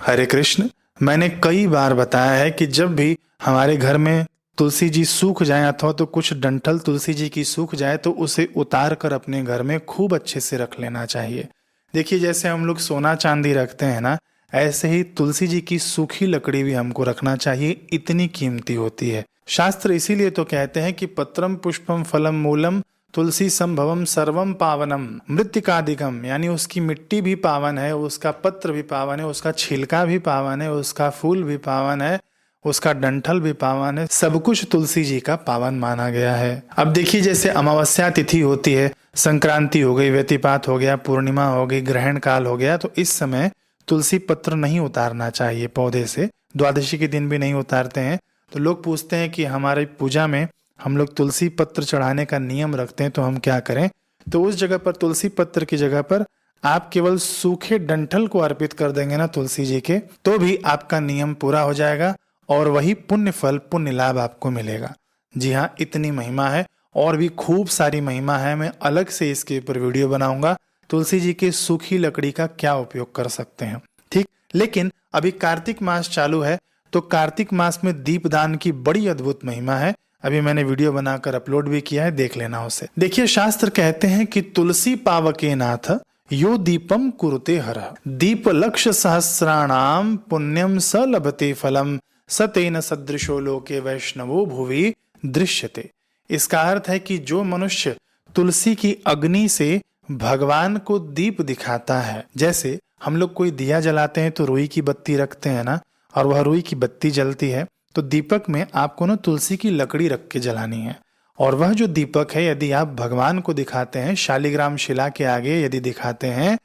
हरे कृष्ण। मैंने कई बार बताया है कि जब भी हमारे घर में तुलसी जी सूख जाएं अथवा तो कुछ डंठल तुलसी जी की सूख जाए तो उसे उतार कर अपने घर में खूब अच्छे से रख लेना चाहिए। देखिए, जैसे हम लोग सोना चांदी रखते हैं ना, ऐसे ही तुलसी जी की सूखी लकड़ी भी हमको रखना चाहिए, इतनी कीमती होती है। शास्त्र इसीलिए तो कहते हैं कि पत्रम पुष्पम फलम मूलम तुलसी संभवम सर्वम पावनम मृत्तिकादिकम, यानी उसकी मिट्टी भी पावन है, उसका पत्र भी पावन है, उसका छिलका भी पावन है, उसका फूल भी पावन है, उसका डंठल भी पावन है, सब कुछ तुलसी जी का पावन माना गया है। अब देखिए, जैसे अमावस्या तिथि होती है, संक्रांति हो गई, व्यतिपात हो गया, पूर्णिमा हो गई, ग्रहण काल हो गया, तो इस समय तुलसी पत्र नहीं उतारना चाहिए पौधे से। द्वादशी के दिन भी नहीं उतारते हैं। तो लोग पूछते हैं कि हमारी पूजा में हम लोग तुलसी पत्र चढ़ाने का नियम रखते हैं, तो हम क्या करें? तो उस जगह पर तुलसी पत्र की जगह पर आप केवल सूखे डंठल को अर्पित कर देंगे ना तुलसी जी के, तो भी आपका नियम पूरा हो जाएगा और वही पुण्य फल, पुण्य लाभ आपको मिलेगा। जी हाँ, इतनी महिमा है। और भी खूब सारी महिमा है, मैं अलग से इसके ऊपर वीडियो बनाऊंगा। तुलसी जी की सूखी लकड़ी का क्या उपयोग कर सकते हैं, ठीक। लेकिन अभी कार्तिक मास चालू है, तो कार्तिक मास में दीपदान की बड़ी अद्भुत महिमा है। अभी मैंने वीडियो बनाकर अपलोड भी किया है, देख लेना उसे। देखिए, शास्त्र कहते हैं कि तुलसी पावके नाथ यो दीपम कुरुते हरः दीप लक्ष्य सहस्राणाम पुण्यम स लभते फलम सतेन सदृशो लोके वैष्णवो भुवि दृश्यते। इसका अर्थ है कि जो मनुष्य तुलसी की अग्नि से भगवान को दीप दिखाता है, जैसे हम लोग कोई दिया जलाते हैं तो रुई की बत्ती रखते हैं ना, और वह रुई की बत्ती जलती है, तो दीपक में आपको ना तुलसी की लकड़ी रख के जलानी है। और वह जो दीपक है, यदि आप भगवान को दिखाते हैं, शालिग्राम शिला के आगे यदि दिखाते हैं,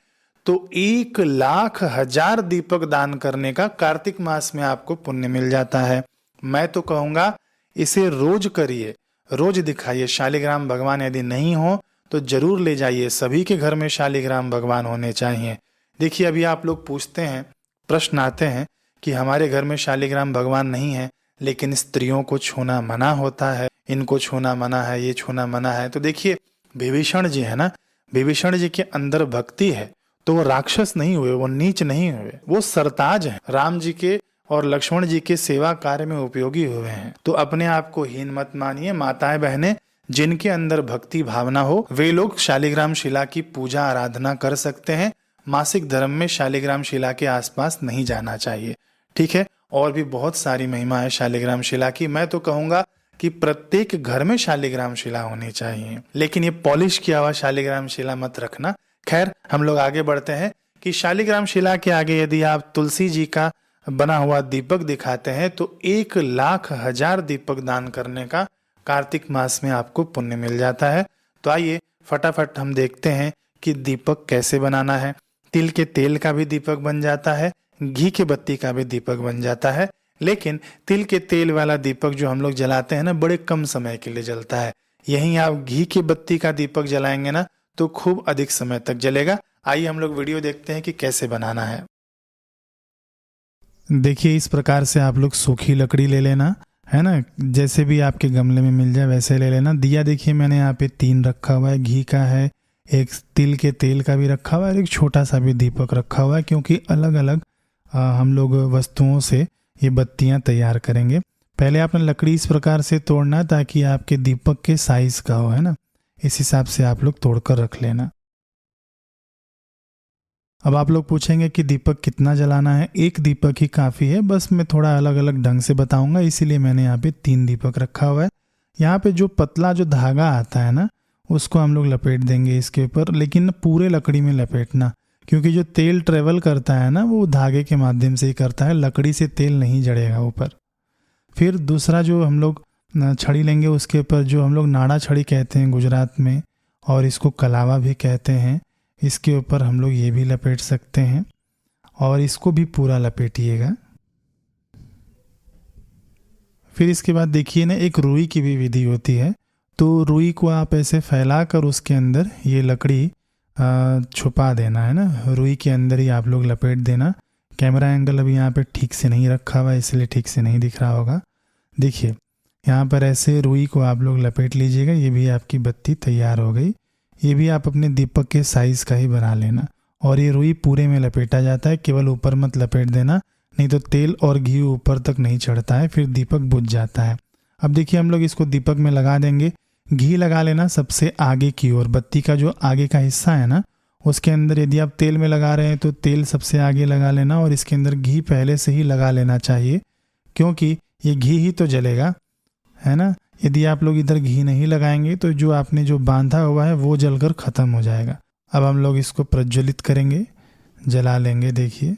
तो 1,00,000 दीपक दान करने का कार्तिक मास में आपको पुण्य मिल जाता है। मैं तो कहूंगा इसे रोज करिए, रोज दिखाइए। शालिग्राम भगवान यदि नहीं हो तो जरूर ले जाइए, सभी के घर में शालिग्राम भगवान होने चाहिए। देखिए, अभी आप लोग पूछते हैं, प्रश्न आते हैं कि हमारे घर में शालिग्राम भगवान नहीं है, लेकिन स्त्रियों को छूना मना होता है, इनको छूना मना है, ये छूना मना है। तो देखिए, विभीषण जी है ना, विभीषण जी के अंदर भक्ति है, तो वो राक्षस नहीं हुए, वो नीच नहीं हुए, वो सरताज हैं, राम जी के और लक्ष्मण जी के सेवा कार्य में उपयोगी हुए हैं। तो अपने आप को हीन मत मानिए। माताएं बहनें, जिनके अंदर भक्ति भावना हो, वे लोग शालिग्राम शिला की पूजा आराधना कर सकते हैं। मासिक धर्म में शालिग्राम शिला के आसपास नहीं जाना चाहिए, ठीक है। और भी बहुत सारी महिमा है शालिग्राम शिला की। मैं तो कहूंगा कि प्रत्येक घर में शालिग्राम शिला होनी चाहिए, लेकिन ये पॉलिश किया हुआ शालिग्राम शिला मत रखना। खैर, हम लोग आगे बढ़ते हैं कि शालिग्राम शिला के आगे यदि आप तुलसी जी का बना हुआ दीपक दिखाते हैं, तो 1,00,000 दीपक दान करने का कार्तिक मास में आपको पुण्य मिल जाता है। तो आइए फटाफट हम देखते हैं कि दीपक कैसे बनाना है। तिल के तेल का भी दीपक बन जाता है, घी के बत्ती का भी दीपक बन जाता है, लेकिन तिल के तेल वाला दीपक जो हम लोग जलाते हैं ना, बड़े कम समय के लिए जलता है। यहीं आप घी की बत्ती का दीपक जलाएंगे ना, तो खूब अधिक समय तक जलेगा। आइए हम लोग वीडियो देखते हैं कि कैसे बनाना है। देखिए, इस प्रकार से आप लोग सूखी लकड़ी ले लेना है ना, जैसे भी आपके गमले में मिल जाए वैसे ले लेना। दिया देखिए, मैंने यहाँ पे 3 रखा हुआ है, घी का है, एक तिल के तेल का भी रखा हुआ है और एक छोटा सा भी दीपक रखा हुआ है, क्योंकि अलग अलग हम लोग वस्तुओं से ये बत्तियां तैयार करेंगे। पहले आपने लकड़ी इस प्रकार से तोड़ना ताकि आपके दीपक के साइज का हो, है ना, इस हिसाब से आप लोग तोड़कर रख लेना। अब आप लोग पूछेंगे कि दीपक कितना जलाना है। एक दीपक ही काफ़ी है, बस मैं थोड़ा अलग अलग ढंग से बताऊंगा, इसीलिए मैंने यहाँ पे 3 दीपक रखा हुआ है। यहाँ पे जो पतला जो धागा आता है ना, उसको हम लोग लपेट देंगे इसके ऊपर, लेकिन पूरे लकड़ी में लपेटना, क्योंकि जो तेल ट्रेवल करता है ना, वो धागे के माध्यम से ही करता है, लकड़ी से तेल नहीं जड़ेगा ऊपर। फिर दूसरा जो हम लोग छड़ी लेंगे, उसके ऊपर जो हम लोग नाड़ा छड़ी कहते हैं गुजरात में, और इसको कलावा भी कहते हैं, इसके ऊपर हम लोग ये भी लपेट सकते हैं, और इसको भी पूरा लपेटिएगा। फिर इसके बाद देखिए ना, एक रुई की भी विधि होती है। तो रुई को आप ऐसे फैला कर उसके अंदर ये लकड़ी छुपा देना है ना, रुई के अंदर ही आप लोग लपेट देना। कैमरा एंगल अभी यहाँ पे ठीक से नहीं रखा हुआ है, इसलिए ठीक से नहीं दिख रहा होगा। देखिए, यहाँ पर ऐसे रुई को आप लोग लपेट लीजिएगा। ये भी आपकी बत्ती तैयार हो गई। ये भी आप अपने दीपक के साइज़ का ही बना लेना, और ये रुई पूरे में लपेटा जाता है, केवल ऊपर मत लपेट देना, नहीं तो तेल और घी ऊपर तक नहीं चढ़ता है, फिर दीपक बुझ जाता है। अब देखिए हम लोग इसको दीपक में लगा देंगे। घी लगा लेना सबसे आगे की ओर, बत्ती का जो आगे का हिस्सा है ना उसके अंदर। यदि आप तेल में लगा रहे हैं तो तेल सबसे आगे लगा लेना और इसके अंदर घी पहले से ही लगा लेना चाहिए, क्योंकि ये घी ही तो जलेगा, है ना। यदि आप लोग इधर घी नहीं लगाएंगे तो जो आपने जो बांधा हुआ है वो जलकर ख़त्म हो जाएगा। अब हम लोग इसको प्रज्वलित करेंगे, जला लेंगे। देखिए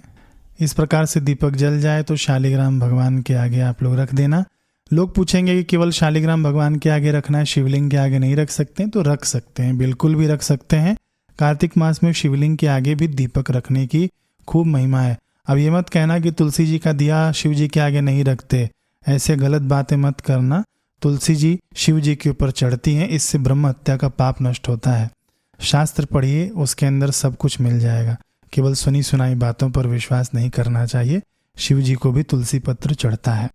इस प्रकार से दीपक जल जाए तो शालिग्राम भगवान के आगे आप लोग रख देना। लोग पूछेंगे कि केवल शालिग्राम भगवान के आगे रखना है, शिवलिंग के आगे नहीं रख सकते हैं? तो रख सकते हैं, बिल्कुल भी रख सकते हैं। कार्तिक मास में शिवलिंग के आगे भी दीपक रखने की खूब महिमा है। अब ये मत कहना कि तुलसी जी का दिया शिव जी के आगे नहीं रखते, ऐसे गलत बातें मत करना। तुलसी जी शिव जी के ऊपर चढ़ती हैं, इससे ब्रह्म हत्या का पाप नष्ट होता है। शास्त्र पढ़िए, उसके अंदर सब कुछ मिल जाएगा। केवल सुनी सुनाई बातों पर विश्वास नहीं करना चाहिए। शिव जी को भी तुलसी पत्र चढ़ता है।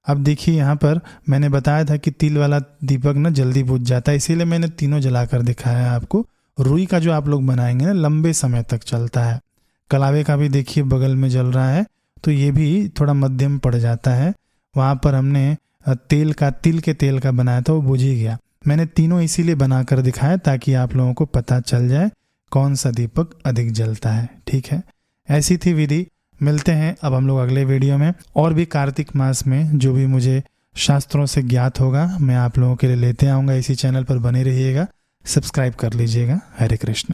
अब देखिए यहाँ पर मैंने बताया था कि तिल वाला दीपक ना जल्दी बुझ जाता है, इसीलिए मैंने तीनों जलाकर दिखाया है आपको। रुई का जो आप लोग बनाएंगे ना लंबे समय तक चलता है। कलावे का भी देखिए बगल में जल रहा है, तो ये भी थोड़ा मध्यम पड़ जाता है। वहाँ पर हमने तिल के तेल का बनाया था, वो बुझ ही गया। मैंने तीनों इसीलिए बनाकर दिखाया ताकि आप लोगों को पता चल जाए कौन सा दीपक अधिक जलता है। ठीक है, ऐसी थी विधि। मिलते हैं अब हम लोग अगले वीडियो में। और भी कार्तिक मास में जो भी मुझे शास्त्रों से ज्ञात होगा मैं आप लोगों के लिए लेते आऊँगा। इसी चैनल पर बने रहिएगा, सब्सक्राइब कर लीजिएगा। हरे कृष्ण।